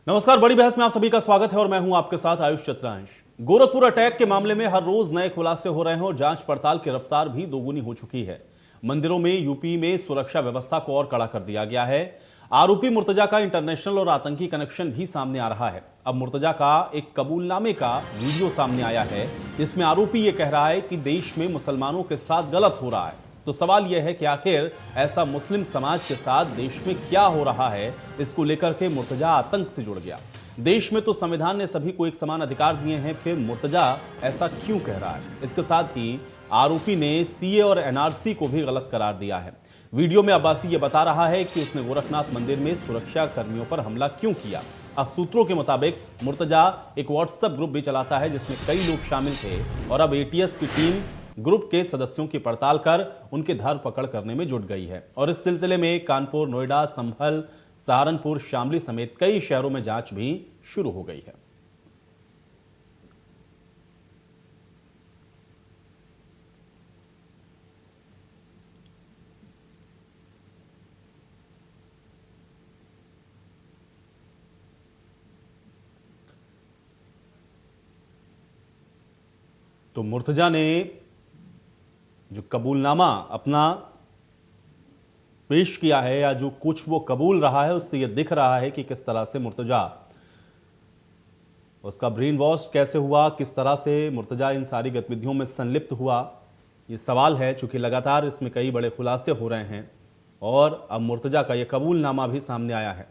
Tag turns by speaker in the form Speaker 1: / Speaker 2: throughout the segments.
Speaker 1: नमस्कार, बड़ी बहस में आप सभी का स्वागत है और मैं हूं आपके साथ आयुष चतुर्वेदी। गोरखपुर अटैक के मामले में हर रोज नए खुलासे हो रहे हैं और जांच पड़ताल की रफ्तार भी दोगुनी हो चुकी है। मंदिरों में यूपी में सुरक्षा व्यवस्था को और कड़ा कर दिया गया है। आरोपी मुर्तजा का इंटरनेशनल और आतंकी कनेक्शन भी सामने आ रहा है। अब मुर्तजा का एक कबूलनामे का वीडियो सामने आया है, जिसमें आरोपी ये कह रहा है कि देश में मुसलमानों के साथ गलत हो रहा है। तो सवाल यह है कि आखिर ऐसा मुस्लिम समाज के साथ देश में क्या हो रहा है, इसको लेकर के मुर्तजा आतंक से जुड़ गया। देश में तो संविधान ने सभी को एक समान अधिकार दिए हैं, फिर मुर्तजा ऐसा क्यों कह रहा है? इसके साथ ही आरोपी ने सीए और एनआरसी को भी गलत करार दिया है। वीडियो में अब्बासी ये बता रहा है कि उसने गोरखनाथ मंदिर में सुरक्षा कर्मियों पर हमला क्यों किया। अब सूत्रों के मुताबिक मुर्तजा एक व्हाट्सएप ग्रुप भी चलाता है जिसमें कई लोग शामिल थे और अब एटीएस की टीम ग्रुप के सदस्यों की पड़ताल कर उनके धरपकड़ करने में जुट गई है। और इस सिलसिले में कानपुर, नोएडा, संभल, सहारनपुर, शामली समेत कई शहरों में जांच भी शुरू हो गई है। तो मुर्तजा ने जो कबूलनामा अपना पेश किया है या जो कुछ वो कबूल रहा है, उससे ये दिख रहा है कि किस तरह से मुर्तजा, उसका ब्रेन वॉश कैसे हुआ, किस तरह से मुर्तजा इन सारी गतिविधियों में संलिप्त हुआ। ये सवाल है, चूंकि लगातार इसमें कई बड़े खुलासे हो रहे हैं और अब मुर्तजा का ये कबूलनामा भी सामने आया है।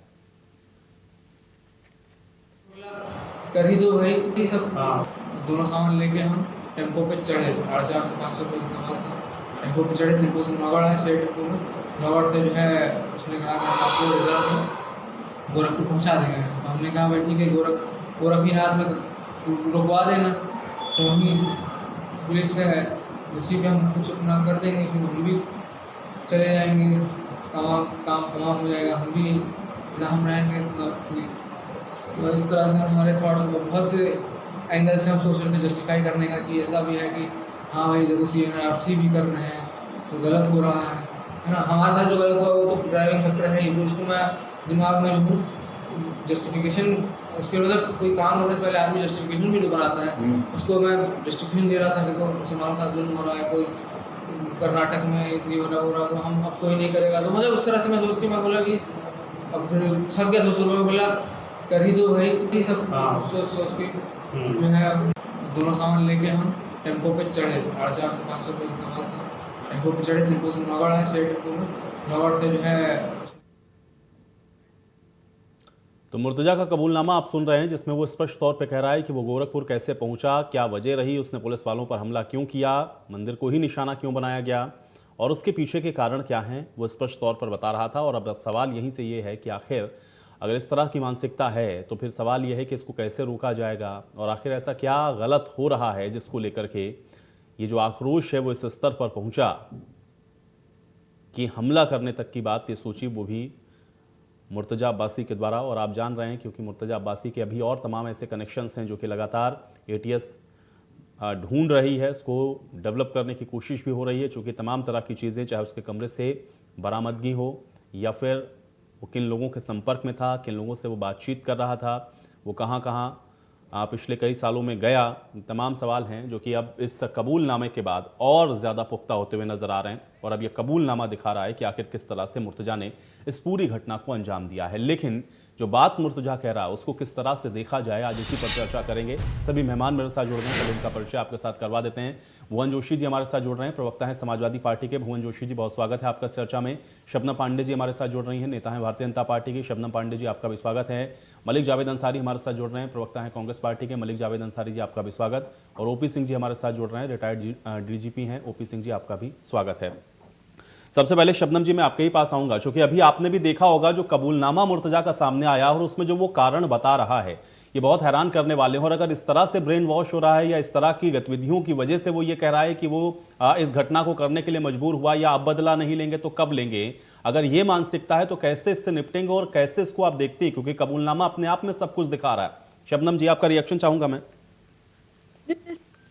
Speaker 2: कर ही दो भाई, ये सब दोनों सामान लेके हम टेम्पो पे चढ़े। 450 रुपये का सामान था। टेम्पो पे चढ़े, टेम्पो से नौगढ़ है, शेयर टेम्पो में नौगढ़ से जो है उसने कहा कि हम आपको रिजर्व में गोरखपुर पहुँचा देंगे। तो हमने कहा भाई ठीक है, गोरखनाथ में रुकवा देना। तो वहीं पुलिस है, उसी पे हम कुछ अपना कर देंगे, फिर हम भी चले जाएंगे, काम तमाम हो जाएगा, हम भी ना हम रहेंगे। तो इस तरह से हमारे थॉट्स बहुत से एंगल से हम सोच रहे थे जस्टिफाई करने का कि ऐसा भी है कि हाँ भाई देखो CNRC भी कर रहे हैं तो गलत हो रहा है ना। हमारे साथ जो गलत हुआ वो तो ड्राइविंग फैक्टर है ही, उसको मैं दिमाग में जो जस्टिफिकेशन, उसके मतलब कोई काम करने से पहले आदमी जस्टिफिकेशन भी तो बनाता है, उसको मैं जस्टिफिकेशन दे रहा था कि तो मुसलमानों के साथ जुल्म हो रहा है, कोई कर्नाटक में ये हो रहा तो हम अब कोई नहीं करेगा। तो मतलब उस तरह से मैं सोच के मैं बोला कि अब फिर थक गया सोच में, बोला कर ही दो भाई, ये सब सोच के जो है दोनों सामान लेके हम टेम्पो पे चढ़े। 450 रुपये का सामान था। टेम्पो पे चढ़े, टेम्पो से नौगढ़ है, शेयर टेम्पो में नौगढ़ से जो है।
Speaker 1: तो मुर्तजा का कबूलनामा आप सुन रहे हैं, जिसमें वो स्पष्ट तौर पे कह रहा है कि वो गोरखपुर कैसे पहुंचा, क्या वजह रही, उसने पुलिस वालों पर हमला क्यों किया, मंदिर को ही निशाना क्यों बनाया गया और उसके पीछे के कारण क्या हैं, वो स्पष्ट तौर पर बता रहा था। और अब सवाल यहीं से ये है कि आखिर अगर इस तरह की मानसिकता है तो फिर सवाल यह है कि इसको कैसे रोका जाएगा और आखिर ऐसा क्या गलत हो रहा है जिसको लेकर के ये जो आक्रोश है वो इस स्तर पर पहुंचा कि हमला करने तक की बात ये सोची, वो भी मुर्तजा अब्बासी के द्वारा। और आप जान रहे हैं क्योंकि मुर्तजा अब्बासी के अभी और तमाम ऐसे कनेक्शंस हैं जो कि लगातार एटीएस ढूंढ रही है, उसको डेवलप करने की कोशिश भी हो रही है, चूँकि तमाम तरह की चीज़ें, चाहे उसके कमरे से बरामदगी हो या फिर वो किन लोगों के संपर्क में था, किन लोगों से वो बातचीत कर रहा था, वो कहाँ कहाँ पिछले कई सालों में गया, तमाम सवाल हैं जो कि अब इस कबूलनामे के बाद और ज़्यादा पुख्ता होते हुए नज़र आ रहे हैं। और अब ये कबूलनामा दिखा रहा है कि आखिर किस तरह से मुर्तजा ने इस पूरी घटना को अंजाम दिया है। लेकिन जो बात मुर्तजा कह रहा है उसको किस तरह से देखा जाए, आज इसी पर चर्चा करेंगे। सभी मेहमान मेरे साथ जुड़ रहे हैं, कल इनका परिचय आपके साथ करवा देते हैं। भुवन जोशी जी हमारे साथ जुड़ रहे हैं, प्रवक्ता हैं समाजवादी पार्टी के। भुवन जोशी जी, बहुत स्वागत है आपका इस चर्चा में। शबनम पांडे जी हमारे साथ जुड़ रही हैं, नेता हैं भारतीय जनता पार्टी की। शबनम पांडे जी, आपका भी स्वागत है। मलिक जावेद अंसारी हमारे साथ जुड़ रहे हैं, प्रवक्ता हैं कांग्रेस पार्टी के। मलिक जावेद अंसारी जी, आपका भी स्वागत। और ओपी सिंह जी हमारे साथ जुड़ रहे हैं, रिटायर्ड डीजीपी हैं। ओपी सिंह जी, आपका भी स्वागत है। सबसे पहले शबनम जी मैं आपके ही पास आऊंगा, क्योंकि अभी आपने भी देखा होगा जो कबूलनामा मुर्तजा का सामने आया और उसमें जो वो कारण बता रहा है ये बहुत हैरान करने वाले हैं। और अगर इस तरह से ब्रेन वॉश हो रहा है या इस तरह की गतिविधियों की वजह से वो ये कह रहा है कि वो इस घटना को करने के लिए मजबूर हुआ या अब बदला नहीं लेंगे तो कब लेंगे, अगर ये मानसिकता है तो कैसे इससे निपटेंगे और कैसे इसको आप देखते हैं, क्योंकि कबूलनामा अपने आप में सब कुछ दिखा रहा है। शबनम जी, आपका रिएक्शन चाहूंगा मैं।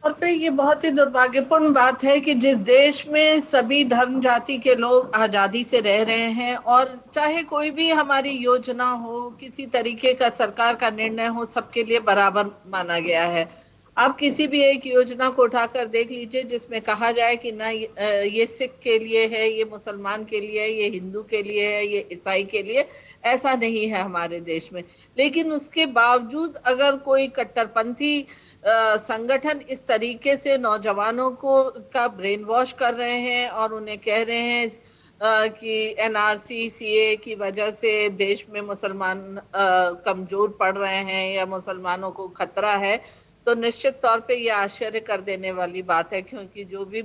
Speaker 3: और पे ये बहुत ही दुर्भाग्यपूर्ण बात है कि जिस देश में सभी धर्म जाति के लोग आजादी से रह रहे हैं और चाहे कोई भी हमारी योजना हो, किसी तरीके का सरकार का निर्णय हो, सबके लिए बराबर माना गया है। आप किसी भी एक योजना को उठाकर देख लीजिए जिसमें कहा जाए कि ना ये सिख के लिए है, ये मुसलमान के लिए है, ये हिंदू के लिए है, ये ईसाई के लिए। ऐसा नहीं है हमारे देश में। लेकिन उसके बावजूद अगर कोई कट्टरपंथी संगठन इस तरीके से नौजवानों को का ब्रेन वॉश कर रहे हैं और उन्हें कह रहे हैं कि एनआरसी सीए की वजह से देश में मुसलमान कमजोर पड़ रहे हैं या मुसलमानों को खतरा है, तो निश्चित तौर पे ये आश्चर्य कर देने वाली बात है, क्योंकि जो भी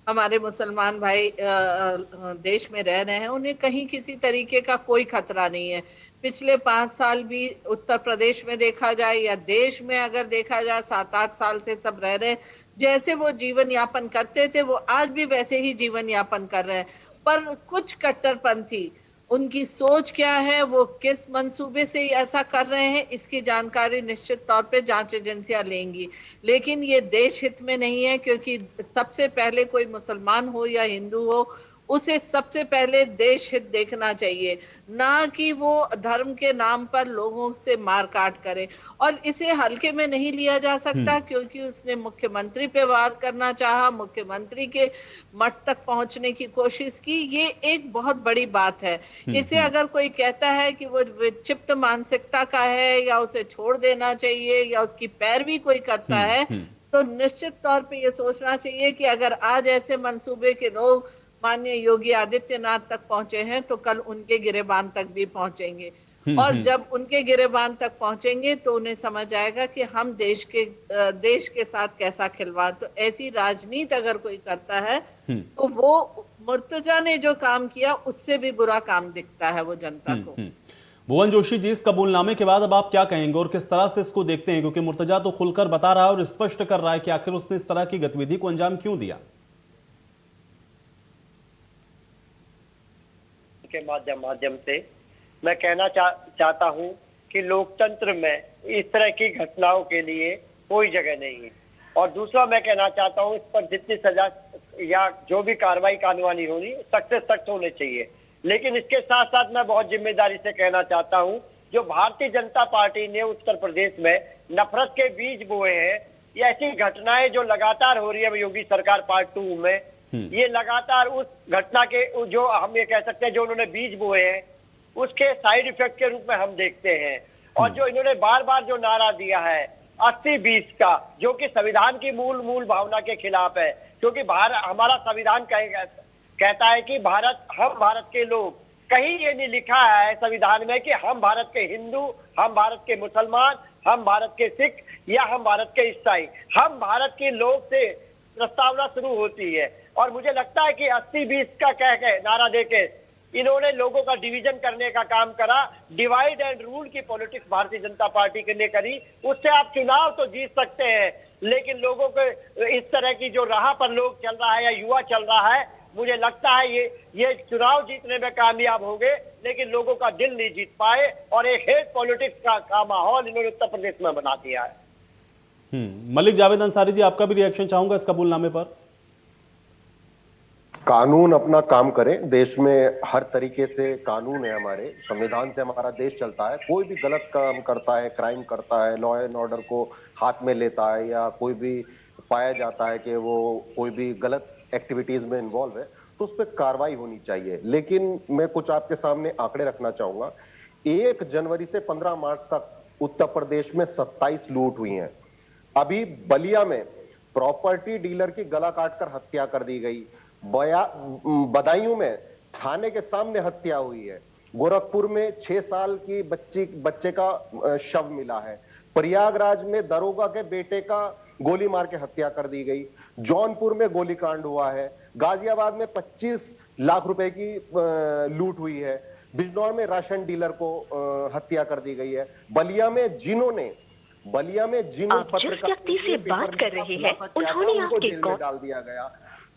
Speaker 3: हमारे मुसलमान भाई देश में रह रहे हैं उन्हें कहीं किसी तरीके का कोई खतरा नहीं है। पिछले 5 साल भी उत्तर प्रदेश में देखा जाए या देश में अगर देखा जाए, 7-8 साल से सब रह रहे, जैसे वो जीवन यापन करते थे वो आज भी वैसे ही जीवन यापन कर रहे हैं। पर कुछ कट्टरपंथी, उनकी सोच क्या है, वो किस मंसूबे से ऐसा कर रहे हैं, इसकी जानकारी निश्चित तौर पे जांच एजेंसियां लेंगी। लेकिन ये देश हित में नहीं है, क्योंकि सबसे पहले कोई मुसलमान हो या हिंदू हो, उसे सबसे पहले देश हित देखना चाहिए, ना कि वो धर्म के नाम पर लोगों से मार काट करे। और इसे हल्के में नहीं लिया जा सकता, क्योंकि उसने मुख्यमंत्री पे वार करना चाहा, मुख्यमंत्री के मठ तक पहुंचने की कोशिश की। ये एक बहुत बड़ी बात है। इसे अगर कोई कहता है कि वो विक्षिप्त मानसिकता का है या उसे छोड़ देना चाहिए या उसकी पैरवी कोई करता है, तो निश्चित तौर पे ये सोचना चाहिए कि अगर आज ऐसे मंसूबे के लोग माननीय योगी आदित्यनाथ तक पहुंचे हैं, तो कल उनके गिरेबान तक भी पहुंचेंगे। और जब उनके गिरेबान तक पहुंचेंगे तो उन्हें समझ आएगा कि हम देश के साथ कैसा खिलवाड़। तो ऐसी राजनीति अगर कोई करता है तो वो मुर्तजा ने जो काम किया उससे भी बुरा काम दिखता है वो जनता को।
Speaker 1: भुवन जोशी जी, इस कबूलनामे के बाद अब आप क्या कहेंगे और किस तरह से इसको देखते हैं, क्योंकि मुर्तजा तो खुलकर बता रहा है और स्पष्ट कर रहा है कि आखिर उसने इस तरह की गतिविधि को अंजाम क्यों दिया।
Speaker 4: के माध्यम से मैं कहना चाहता हूं कि लोकतंत्र में इस तरह की घटनाओं के लिए कोई जगह नहीं है। और दूसरा मैं कहना चाहता हूं, इस पर जितनी सजा या जो भी कार्रवाई कानूनी होनी सख्त से सख्त होने चाहिए। लेकिन इसके साथ साथ मैं बहुत जिम्मेदारी से कहना चाहता हूं, जो भारतीय जनता पार्टी ने उत्तर प्रदेश में नफरत के बीज बोए हैं, ये ऐसी घटनाएं जो लगातार हो रही है योगी सरकार पार्ट 2 में, ये लगातार उस घटना के जो हम ये कह सकते हैं जो उन्होंने बीज बोए हैं उसके साइड इफेक्ट के रूप में हम देखते हैं। और जो इन्होंने बार बार जो नारा दिया है 80-20 का, जो कि संविधान की मूल भावना के खिलाफ है, क्योंकि हमारा संविधान कहता है कि हम भारत के लोग, कहीं ये नहीं लिखा है संविधान में कि हम भारत के हिंदू, हम भारत के मुसलमान, हम भारत के सिख या हम भारत के ईसाई। हम भारत के लोग से प्रस्तावना शुरू होती है। और मुझे लगता है कि 80-20 का कह के नारा देके इन्होंने लोगों का डिवीजन करने का काम करा। डिवाइड एंड रूल की पॉलिटिक्स भारतीय जनता पार्टी के लिए करी। उससे आप चुनाव तो जीत सकते हैं, लेकिन लोगों के इस तरह की जो राह पर लोग चल रहा है या युवा चल रहा है, मुझे लगता है ये चुनाव जीतने में कामयाब हो गए, लेकिन लोगों का दिल नहीं जीत पाए। और एक हेट पॉलिटिक्स का माहौल इन्होंने उत्तर प्रदेश में बना दिया है।
Speaker 1: मलिक जावेद अंसारी जी, आपका भी रिएक्शन चाहूंगा इस कबूलनामे पर।
Speaker 5: कानून अपना काम करे। देश में हर तरीके से कानून है, हमारे संविधान से हमारा देश चलता है। कोई भी गलत काम करता है, क्राइम करता है, लॉ एंड ऑर्डर को हाथ में लेता है, या कोई भी पाया जाता है कि वो कोई भी गलत एक्टिविटीज में इन्वॉल्व है, तो उस पर कार्रवाई होनी चाहिए। लेकिन मैं कुछ आपके सामने आंकड़े रखना चाहूंगा। 1 जनवरी से 15 मार्च तक उत्तर प्रदेश में 27 लूट हुई हैं। अभी बलिया में प्रॉपर्टी डीलर की गला काटकर हत्या कर दी गई। बदायूं में थाने के सामने हत्या हुई है। गोरखपुर में 6 साल की बच्चे का शव मिला है। प्रयागराज में दरोगा के बेटे का गोली मार के हत्या कर दी गई। जौनपुर में गोलीकांड हुआ है। गाजियाबाद में 25 लाख रुपए की लूट हुई है। बिजनौर में राशन डीलर को हत्या कर दी गई है। बलिया में जिन्होंने
Speaker 6: आप जिस व्यक्ति से बात कर रहे हैं उन्होंने आपके कॉल
Speaker 5: डाल दिया गया।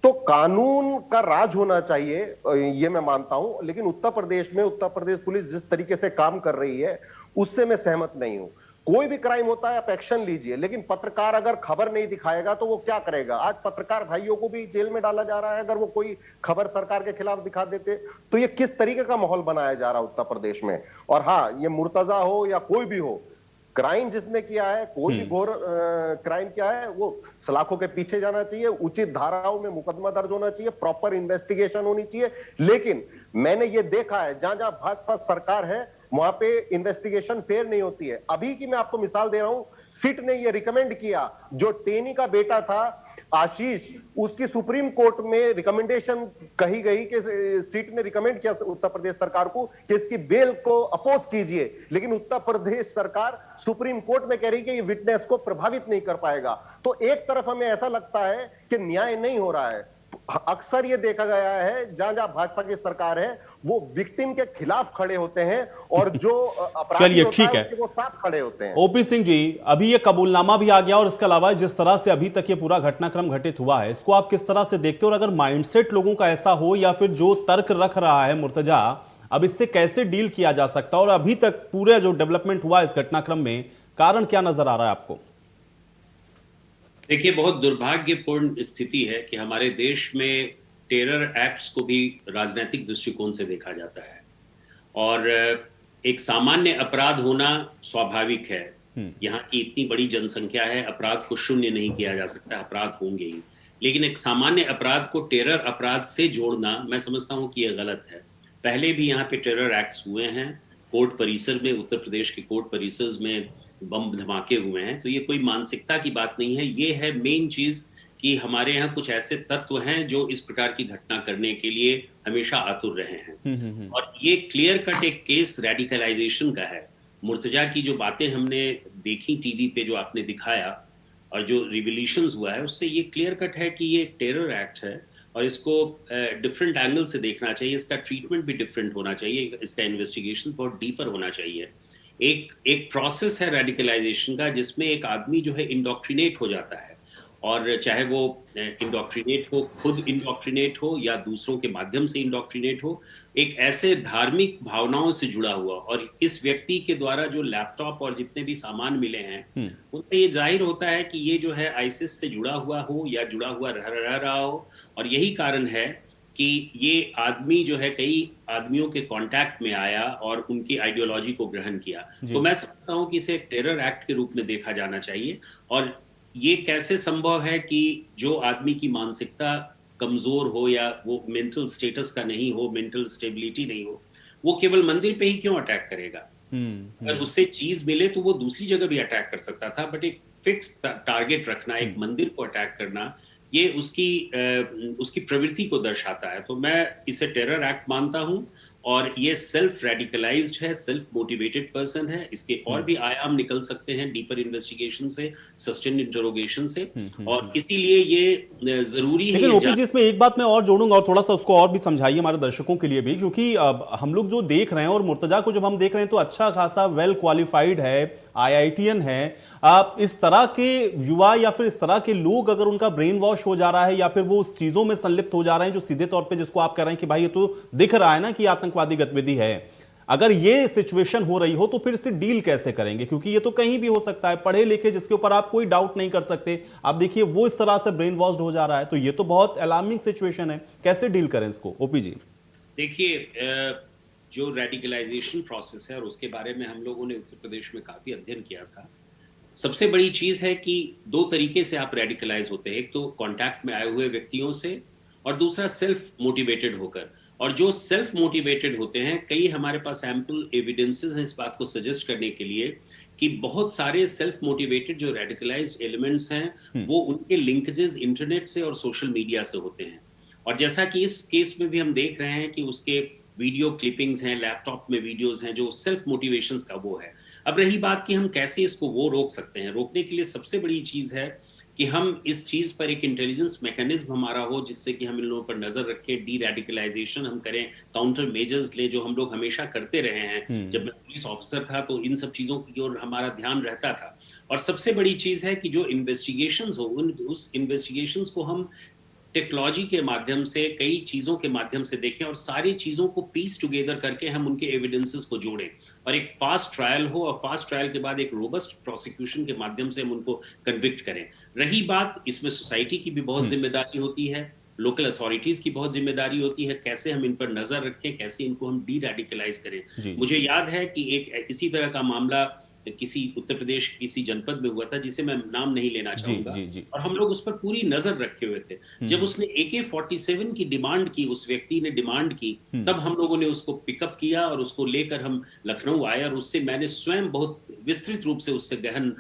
Speaker 5: तो कानून का राज होना चाहिए, ये मैं मानता हूं। लेकिन उत्तर प्रदेश पुलिस जिस तरीके से काम कर रही है उससे मैं सहमत नहीं हूं। कोई भी क्राइम होता है आप एक्शन लीजिए, लेकिन पत्रकार अगर खबर नहीं दिखाएगा तो वो क्या करेगा? आज पत्रकार भाइयों को भी जेल में डाला जा रहा है अगर वो कोई खबर सरकार के खिलाफ दिखा देते। तो ये किस तरीके का माहौल बनाया जा रहा है उत्तर प्रदेश में? और हाँ, ये मुर्तजा हो या कोई भी हो, क्राइम जिसने किया है, कोई भी घोर क्राइम किया है, वो सलाखों के पीछे जाना चाहिए, उचित धाराओं में मुकदमा दर्ज होना चाहिए, प्रॉपर इन्वेस्टिगेशन होनी चाहिए। लेकिन मैंने ये देखा है जहां जहां भाजपा सरकार है वहां पे इन्वेस्टिगेशन फेयर नहीं होती है। अभी की मैं आपको मिसाल दे रहा हूं, सिट ने ये रिकमेंड किया, जो टेनी का बेटा था आशीष, उसकी सुप्रीम कोर्ट में रिकमेंडेशन कही गई कि सीट ने रिकमेंड किया उत्तर प्रदेश सरकार को कि इसकी बेल को अपोज कीजिए, लेकिन उत्तर प्रदेश सरकार सुप्रीम कोर्ट में कह रही कि ये विटनेस को प्रभावित नहीं कर पाएगा। तो एक तरफ हमें ऐसा लगता है कि न्याय नहीं हो रहा है। अक्सर ये देखा गया है जहां जहां भाजपा की सरकार है वो विक्टिम के खिलाफ खड़े होते हैं और जो अपराधी
Speaker 1: चलिए
Speaker 5: होता
Speaker 1: ठीक है,
Speaker 5: वो साथ खड़े होते हैं।
Speaker 1: ओपी सिंह जी, अभी ये कबूलनामा भी आ गया और इसके अलावा जिस तरह से अभी तक ये पूरा घटनाक्रम घटित हुआ है, इसको आप किस तरह से देखते हो? और अगर माइंडसेट लोगों का ऐसा हो या फिर जो तर्क रख रहा है मुर्तजा, अब इससे कैसे डील किया जा सकता है? और अभी तक पूरा जो डेवलपमेंट हुआ इस घटनाक्रम में, कारण क्या नजर आ रहा है आपको?
Speaker 7: देखिए, बहुत दुर्भाग्यपूर्ण स्थिति है कि हमारे देश में टेरर एक्ट्स को भी राजनीतिक दृष्टिकोण से देखा जाता है और एक सामान्य अपराध होना स्वाभाविक है। यहाँ की इतनी बड़ी जनसंख्या है, अपराध को शून्य नहीं किया जा सकता, अपराध होंगे ही, लेकिन एक सामान्य अपराध को टेरर अपराध से जोड़ना मैं समझता हूँ कि यह गलत है। पहले भी यहाँ पे टेरर एक्ट्स हुए हैं, कोर्ट परिसर में, उत्तर प्रदेश के कोर्ट परिसर में बम धमाके हुए हैं, तो ये कोई मानसिकता की बात नहीं है। ये है मेन चीज कि हमारे यहाँ कुछ ऐसे तत्व हैं जो इस प्रकार की घटना करने के लिए हमेशा आतुर रहे हैं। और ये क्लियर कट एक केस रेडिकलाइजेशन का है। मुर्तजा की जो बातें हमने देखी टीवी पे, जो आपने दिखाया और जो रिवोल्यूशंस हुआ है, उससे ये क्लियर कट है कि ये टेरर एक्ट है और इसको डिफरेंट एंगल से देखना चाहिए। इसका ट्रीटमेंट भी डिफरेंट होना चाहिए, इसका इन्वेस्टिगेशन बहुत डीपर होना चाहिए। एक प्रोसेस है रेडिकलाइजेशन का जिसमें एक आदमी जो है इंडोक्ट्रिनेट हो जाता है, और चाहे वो इंडोक्ट्रिनेट हो, खुद इंडोक्ट्रिनेट हो या दूसरों के माध्यम से इंडोक्ट्रिनेट हो, एक ऐसे धार्मिक भावनाओं से जुड़ा हुआ, और इस व्यक्ति के द्वारा जो लैपटॉप और जितने भी सामान मिले हैं उनसे ये जाहिर होता है कि ये जो है आईसिस से जुड़ा हुआ हो या जुड़ा हुआ रह रहा हो। और यही कारण है कि ये आदमी जो है कई आदमियों के कांटेक्ट में आया और उनकी आइडियोलॉजी को ग्रहण किया। तो मैं समझता हूँ कि इसे टेरर एक्ट के रूप में देखा जाना चाहिए। और ये कैसे संभव है कि जो आदमी की मानसिकता कमजोर हो या वो मेंटल स्टेटस का नहीं हो, मेंटल स्टेबिलिटी नहीं हो, वो केवल मंदिर पे ही क्यों अटैक करेगा? अगर उससे चीज मिले तो वो दूसरी जगह भी अटैक कर सकता था, बट एक फिक्स टारगेट रखना, एक मंदिर को अटैक करना, ये उसकी प्रवृत्ति को दर्शाता है। तो मैं इसे टेरर एक्ट मानता हूं, और ये सेल्फ रेडिकलाइज्ड है, सेल्फ मोटिवेटेड पर्सन है। इसके और भी आयाम निकल सकते हैं डीपर इन्वेस्टिगेशन से, सस्टेन्ड इंटरोगेशन से, और इसीलिए ये जरूरी है।
Speaker 1: लेकिन ओपी जी, इसमें एक बात मैं और जोड़ूंगा और थोड़ा सा उसको और भी समझाइए हमारे दर्शकों के लिए भी, क्योंकि हम लोग जो देख रहे हैं और मुर्तजा को जब हम देख रहे हैं तो अच्छा खासा वेल क्वालिफाइड है, IITN है। आप इस तरह के युवा या फिर इस तरह के लोग अगर उनका ब्रेन वॉश हो जा रहा है या फिर वो उस चीजों में संलिप्त हो जा रहे हैं जो सीधे तौर पे, जिसको आप कह रहे हैं कि भाई ये तो दिख रहा है ना कि आतंकवादी गतिविधि है, अगर ये सिचुएशन हो रही हो तो फिर इससे डील कैसे करेंगे? क्योंकि ये तो कहीं भी हो सकता है, पढ़े लिखे जिसके ऊपर आप कोई डाउट नहीं कर सकते, आप देखिए वो इस तरह से ब्रेन वॉश्ड हो जा रहा है, तो ये तो बहुत अलार्मिंग सिचुएशन है। कैसे डील करें इसको ओपी जी?
Speaker 7: देखिए, जो रेडिकलाइजेशन प्रोसेस है और उसके बारे में हम लोगों ने उत्तर प्रदेश में काफी अध्ययन किया था। सबसे बड़ी चीज है कि दो तरीके से आप रेडिकलाइज होते हैं, एक तो कांटेक्ट में आए हुए व्यक्तियों से, और दूसरा सेल्फ मोटिवेटेड होकर। और जो सेल्फ मोटिवेटेड होते हैं, कई हमारे पास एम्पल एविडेंसेस हैं इस बात को सजेस्ट करने के लिए कि बहुत सारे सेल्फ मोटिवेटेड जो रेडिकलाइज्ड एलिमेंट्स हैं वो उनके लिंकेजेस इंटरनेट से और सोशल मीडिया से होते हैं। और जैसा कि इस केस में भी हम देख रहे हैं कि उसके वीडियो क्लिपिंग्स हैं, लैपटॉप में वीडियोस हैं जो सेल्फ मोटिवेशंस का वो है। अब रही बात कि हम कैसे इसको वो रोक सकते हैं, रोकने के लिए सबसे बड़ी चीज है कि हम इस चीज पर एक इंटेलिजेंस मैकेनिज्म हमारा हो, जिससे कि हम इन लोगों पर नजर रखें, डी रेडिकलाइजेशन हम करें, काउंटर मेजर्स लें, जो हम लोग हमेशा करते रहे हैं। जब मैं पुलिस ऑफिसर था तो इन सब चीजों की ओर हमारा ध्यान रहता था। और सबसे बड़ी चीज है कि जो इन्वेस्टिगेशंस हो, उस इन्वेस्टिगेशंस को हम टेक्नोलॉजी के माध्यम से, कई चीजों के माध्यम से देखें और सारी चीजों को पीस टुगेदर करके हम उनके एविडेंसेस को जोड़ें और एक फास्ट ट्रायल हो और फास्ट ट्रायल के बाद एक रोबस्ट प्रोसिक्यूशन के माध्यम से हम उनको कन्विक्ट करें। रही बात, इसमें सोसाइटी की भी बहुत जिम्मेदारी होती है, लोकल अथॉरिटीज की बहुत जिम्मेदारी होती है, कैसे हम इन पर नजर रखें, कैसे इनको हम डी रेडिकलाइज करें। मुझे याद है कि एक इसी तरह का मामला किसी उत्तर प्रदेश किसी जनपद में हुआ था जिसे मैं नाम नहीं लेना चाहूंगा, और हम लोग उस पर पूरी नजर रखे हुए थे। जब उसने AK-47 की डिमांड की, उस व्यक्ति ने डिमांड की, तब हम लोगों ने उसको पिकअप किया और उसको लेकर हम लखनऊ आए और उससे मैंने स्वयं बहुत विस्तृत रूप से उससे गहन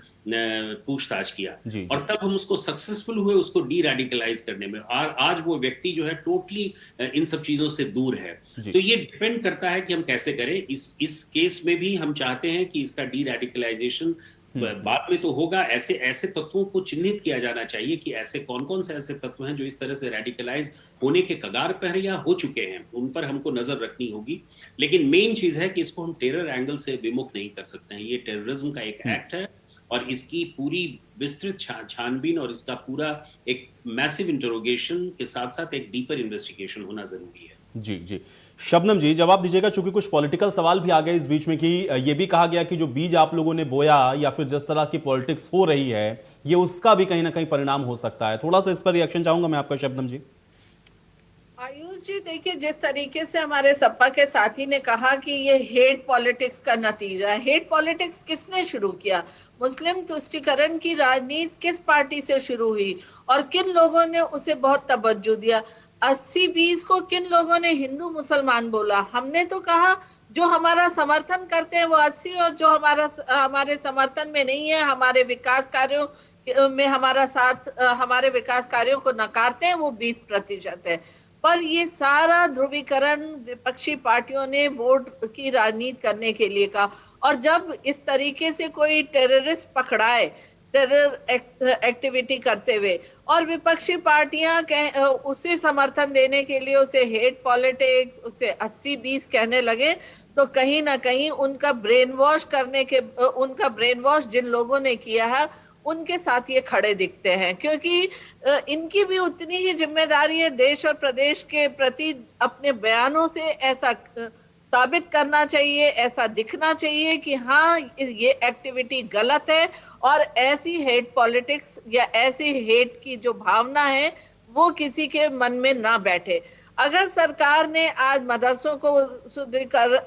Speaker 7: पूछताछ किया और तब हम उसको सक्सेसफुल हुए उसको डी रेडिकलाइज करने में। और आज वो व्यक्ति जो है टोटली इन सब चीजों से दूर है। तो ये डिपेंड करता है कि हम कैसे करें। इस केस में भी हम चाहते हैं कि इसका डी रेडिकलाइजेशन बाद में तो होगा, ऐसे तत्वों को चिन्हित किया जाना चाहिए कि ऐसे कौन कौन से ऐसे तत्व हैं जो इस तरह से रेडिकलाइज होने के कगार पर या हो चुके हैं, उन पर हमको नजर रखनी होगी। लेकिन मेन चीज है कि इसको हम टेरर एंगल से विमुख नहीं कर सकते हैं। ये टेररिज्म का एक एक्ट है और इसकी पूरी विस्तृत छानबीन और इसका पूरा एक मैसिव इंटरोगेशन के साथ साथ एक डीपर इन्वेस्टिगेशन होना जरूरी है।
Speaker 1: जी शबनम जी, जवाब दीजिएगा, चूंकि कुछ पॉलिटिकल सवाल भी आ गए इस बीच में कि ये भी कहा गया कि जो बीज आप लोगों ने बोया या फिर जिस तरह की पॉलिटिक्स हो रही है ये उसका भी कहीं ना कहीं परिणाम हो सकता है। थोड़ा सा इस पर रिएक्शन चाहूंगा मैं आपका शबनम जी।
Speaker 3: आयुष जी, देखिए जिस तरीके से हमारे सपा के साथी ने कहा कि ये हेट पॉलिटिक्स का नतीजा है। हेट पॉलिटिक्स किसने शुरू किया? मुस्लिम तुष्टीकरण की राजनीति किस पार्टी से शुरू हुई और किन लोगों ने उसे बहुत तवज्जो दिया? 80-20 को किन लोगों ने हिंदू मुसलमान बोला? हमने तो कहा जो हमारा समर्थन करते हैं वो 80 और जो हमारे समर्थन में नहीं है, हमारे विकास कार्यों में हमारा साथ, हमारे विकास कार्यों को नकारते हैं, वो 20% है। पर ये सारा ध्रुवीकरण विपक्षी पार्टियों ने वोट की राजनीति करने के लिए कहा। और जब इस तरीके से कोई टेररिस्ट पकड़ाए टेरर एक्टिविटी करते हुए और विपक्षी पार्टियां उसे समर्थन देने के लिए उसे हेट पॉलिटिक्स, उसे 80-20 कहने लगे, तो कहीं ना कहीं उनका ब्रेन वॉश जिन लोगों ने किया है उनके साथ ये खड़े दिखते हैं, क्योंकि इनकी भी उतनी ही जिम्मेदारी है देश और प्रदेश के प्रति अपने बयानों से ऐसा साबित करना चाहिए, ऐसा दिखना चाहिए कि हाँ ये एक्टिविटी गलत है और ऐसी हेट पॉलिटिक्स या ऐसी हेट की जो भावना है वो किसी के मन में ना बैठे। अगर सरकार ने आज मदरसों को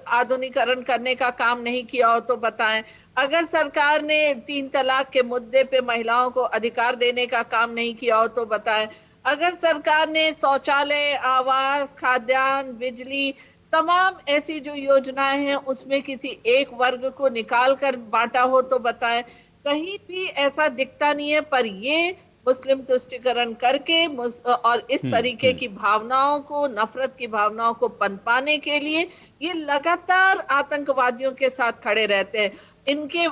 Speaker 3: आधुनिकीकरण करने का काम नहीं किया हो तो बताएं। अगर सरकार ने 3 तलाक के मुद्दे पे महिलाओं को अधिकार देने का काम नहीं किया हो तो बताएं। अगर सरकार ने शौचालय, आवास, खाद्यान्न, बिजली, तमाम ऐसी जो योजनाएं हैं उसमें किसी एक वर्ग को निकाल कर बांटा हो तो बताएं। कहीं भी ऐसा दिखता नहीं है। पर ये मुस्लिम तुष्टीकरण करके और इस तरीके की भावनाओं को, नफरत की भावनाओं को पनपाने के लिए ये लगातार आतंकवादियों के साथ खड़े रहते हैं। इनके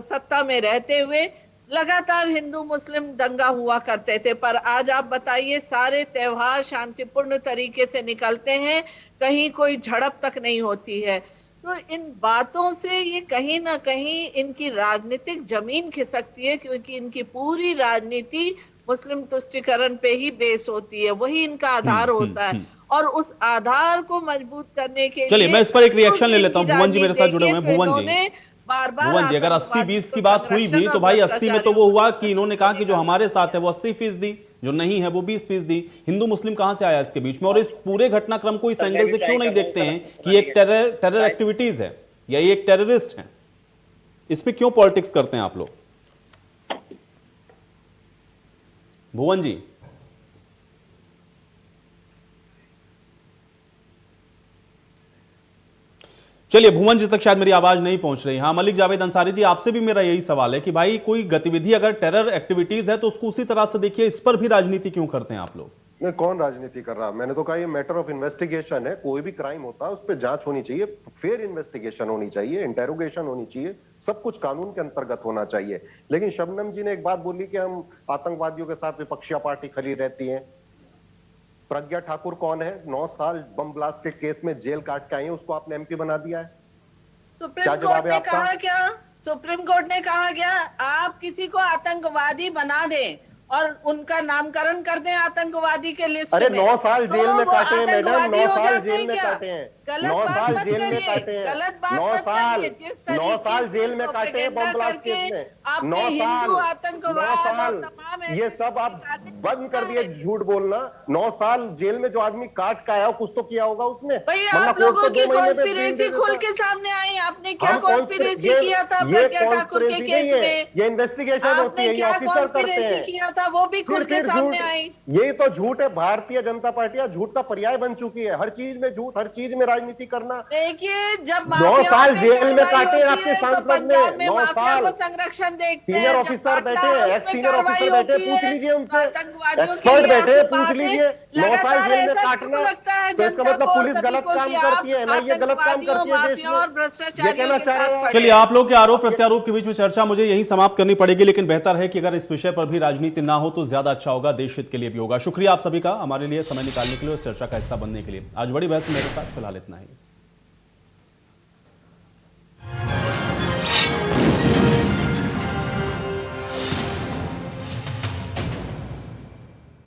Speaker 3: सत्ता में रहते हुए लगातार हिंदू मुस्लिम दंगा हुआ करते थे, पर आज आप बताइए सारे त्योहार शांतिपूर्ण तरीके से निकलते हैं, कहीं कोई झड़प तक नहीं होती है। तो इन बातों से ये कहीं ना कहीं इनकी राजनीतिक जमीन खिसकती है, क्योंकि इनकी पूरी राजनीति मुस्लिम तुष्टीकरण पे ही बेस होती है, वही इनका आधार होता है। और उस आधार को मजबूत करने के लिए
Speaker 1: चलिए मैं इस पर एक रिएक्शन ले लेता हूँ। भुवन जी मेरे साथ जुड़े हुए हैं। भुवन जी, अगर 80-20 की बात हुई भी तो भाई 80 में तो वो हुआ कि इन्होंने कहा कि जो हमारे साथ है वो 80%, जो नहीं है वो 20%। हिंदू मुस्लिम कहां से आया इसके बीच में? और इस पूरे घटनाक्रम को इस एंगल से क्यों नहीं देखते हैं कि एक टेरर एक्टिविटीज है या ये एक टेररिस्ट है? इस पे क्यों पॉलिटिक्स करते हैं आप लोग? भुवन जी, चलिए भुवन जी तक शायद मेरी आवाज नहीं पहुंच रही। हाँ, मलिक जावेद अंसारी जी, आपसे भी मेरा यही सवाल है कि भाई कोई गतिविधि अगर टेरर एक्टिविटीज है तो उसको उसी तरह से देखिए, इस पर भी राजनीति क्यों करते हैं आप लोग?
Speaker 5: नहीं, कौन राजनीति कर रहा? मैंने तो कहा ये मैटर ऑफ इन्वेस्टिगेशन है। कोई भी क्राइम होता है उस पर जांच होनी चाहिए, फेयर इन्वेस्टिगेशन होनी चाहिए, इंटेरोगेशन होनी चाहिए, सब कुछ कानून के अंतर्गत होना चाहिए। लेकिन शबनम जी ने एक बात बोली कि हम आतंकवादियों के साथ विपक्षी पार्टी खड़ी रहती है। प्रज्ञा ठाकुर कौन है? 9 साल बम ब्लास्ट के केस में जेल काट के आई है, उसको आपने MP बना दिया है।
Speaker 3: सुप्रीम कोर्ट ने कहा क्या? सुप्रीम कोर्ट ने कहा क्या आप किसी को आतंकवादी बना दें और उनका नामकरण कर दें आतंकवादी के लिस्ट
Speaker 5: अरे
Speaker 3: में।
Speaker 5: 9 साल
Speaker 3: तो
Speaker 5: जेल में
Speaker 3: वो
Speaker 5: काटे हैं मैडम,
Speaker 3: आतंकवादी
Speaker 5: 9
Speaker 3: हो
Speaker 5: साल
Speaker 3: जाते
Speaker 5: जेल
Speaker 3: हैं
Speaker 5: में
Speaker 3: क्या?
Speaker 5: काटे हैं,
Speaker 3: गलत
Speaker 5: 9
Speaker 3: बात
Speaker 5: साल
Speaker 3: मत
Speaker 5: जेल में
Speaker 3: करिए,
Speaker 5: काटे हैं,
Speaker 3: गलत बात
Speaker 5: 9
Speaker 3: मत
Speaker 5: साल,
Speaker 3: करिए। जिस
Speaker 5: 9 साल
Speaker 3: तरीके
Speaker 5: जेल में
Speaker 3: से
Speaker 5: काटे हैं बम
Speaker 3: प्रोपेगेंडा
Speaker 5: ब्लास्ट
Speaker 3: करके
Speaker 5: केस में,
Speaker 3: आपने
Speaker 5: 9
Speaker 3: हिंदू
Speaker 5: साल,
Speaker 3: आतंकवाद
Speaker 5: 9
Speaker 3: और
Speaker 5: साल,
Speaker 3: तमाम
Speaker 5: ये
Speaker 3: ऐसे
Speaker 5: सब आप
Speaker 3: निकाले
Speaker 5: बंद कर दिए
Speaker 3: हैं।
Speaker 5: झूठ बोलना। 9 साल जेल में जो आदमी काट के आया हो, कुछ तो किया होगा उसने,
Speaker 3: भाई
Speaker 5: वरना
Speaker 3: आप
Speaker 5: कोर्ट
Speaker 3: लोगों
Speaker 5: तो
Speaker 3: की
Speaker 5: 2 महीने पे बेल
Speaker 3: कॉन्स्पिरेसी
Speaker 5: दे
Speaker 3: खुल
Speaker 5: देता।
Speaker 3: के सामने आई। आपने क्या
Speaker 5: हम
Speaker 3: कॉन्स्पिरेसी किया था प्रज्ञा ठाकुर के केस में?
Speaker 5: ये इन्वेस्टिगेशन होती
Speaker 3: आपने
Speaker 5: है, ये
Speaker 3: क्या
Speaker 5: ऑफिसर करते
Speaker 3: कॉन्स्पिरेसी
Speaker 5: हैं।
Speaker 3: किया था वो भी खुल के
Speaker 5: फिर
Speaker 3: सामने
Speaker 5: झूठ,
Speaker 3: आई।
Speaker 5: यही तो झूठ है। भारतीय जनता पार्टी झूठ का पर्याय बन चुकी है, हर चीज में झूठ, हर चीज में राजनीति करना।
Speaker 3: देखिए जब
Speaker 5: 9
Speaker 3: माफियाओं
Speaker 5: साल
Speaker 3: पे
Speaker 5: जेल में
Speaker 3: कार्रवाई
Speaker 5: काटे हैं
Speaker 3: होती
Speaker 5: आपके
Speaker 3: है तो
Speaker 5: सांसद
Speaker 3: पंजाब
Speaker 5: ने,
Speaker 3: में
Speaker 5: 9
Speaker 3: माफिया
Speaker 5: साल।
Speaker 3: को संरक्षण देखते
Speaker 5: सीनियर
Speaker 3: हैं, जब
Speaker 5: ऑफिसर बैठे
Speaker 3: पाटला
Speaker 5: हैं,
Speaker 3: हाउस
Speaker 5: एक्स
Speaker 3: में
Speaker 5: सीनियर
Speaker 3: कार्रवाई
Speaker 5: ऑफिसर बैठे,
Speaker 3: होती
Speaker 5: पूछ
Speaker 3: है
Speaker 5: लीजिए
Speaker 3: तो
Speaker 5: उनसे,
Speaker 3: आतंकवादियों के
Speaker 5: एक्सपर्ट
Speaker 3: लिए
Speaker 5: बैठे,
Speaker 3: आंसू
Speaker 5: पूछ
Speaker 3: बहाते।
Speaker 5: लीजिए। 9 साल
Speaker 3: लगातार
Speaker 5: जेल में
Speaker 3: ऐसा
Speaker 5: काटना
Speaker 3: क्यों लगता है
Speaker 5: तो इसका
Speaker 3: जनता
Speaker 5: मतलब
Speaker 3: को और
Speaker 5: पुलिस
Speaker 3: सभी
Speaker 5: गलत
Speaker 3: को
Speaker 5: काम
Speaker 3: कि
Speaker 5: करती है
Speaker 3: आप
Speaker 5: ना, ये गलत काम
Speaker 3: आतंकवादियों,
Speaker 5: करती है देश
Speaker 3: माफियाओं और
Speaker 5: में। ये
Speaker 3: भ्रष्टाचारियों
Speaker 5: कहना
Speaker 3: के
Speaker 5: चाह रहे
Speaker 3: साथ
Speaker 5: हो आप?
Speaker 3: खड़े
Speaker 1: चलिए,
Speaker 3: हैं।
Speaker 1: आप लोग के आरोप प्रत्यारोप के बीच में चर्चा मुझे यहीं समाप्त करनी पड़ेगी, लेकिन बेहतर है कि अगर इस विषय पर भी राजनीति ना हो तो ज्यादा अच्छा होगा, देश हित के लिए भी होगा। शुक्रिया आप सभी का हमारे लिए समय निकालने के लिए और चर्चा का हिस्सा बनने के लिए। आज बड़ी बहस में मेरे साथ फिलहाल इतना ही।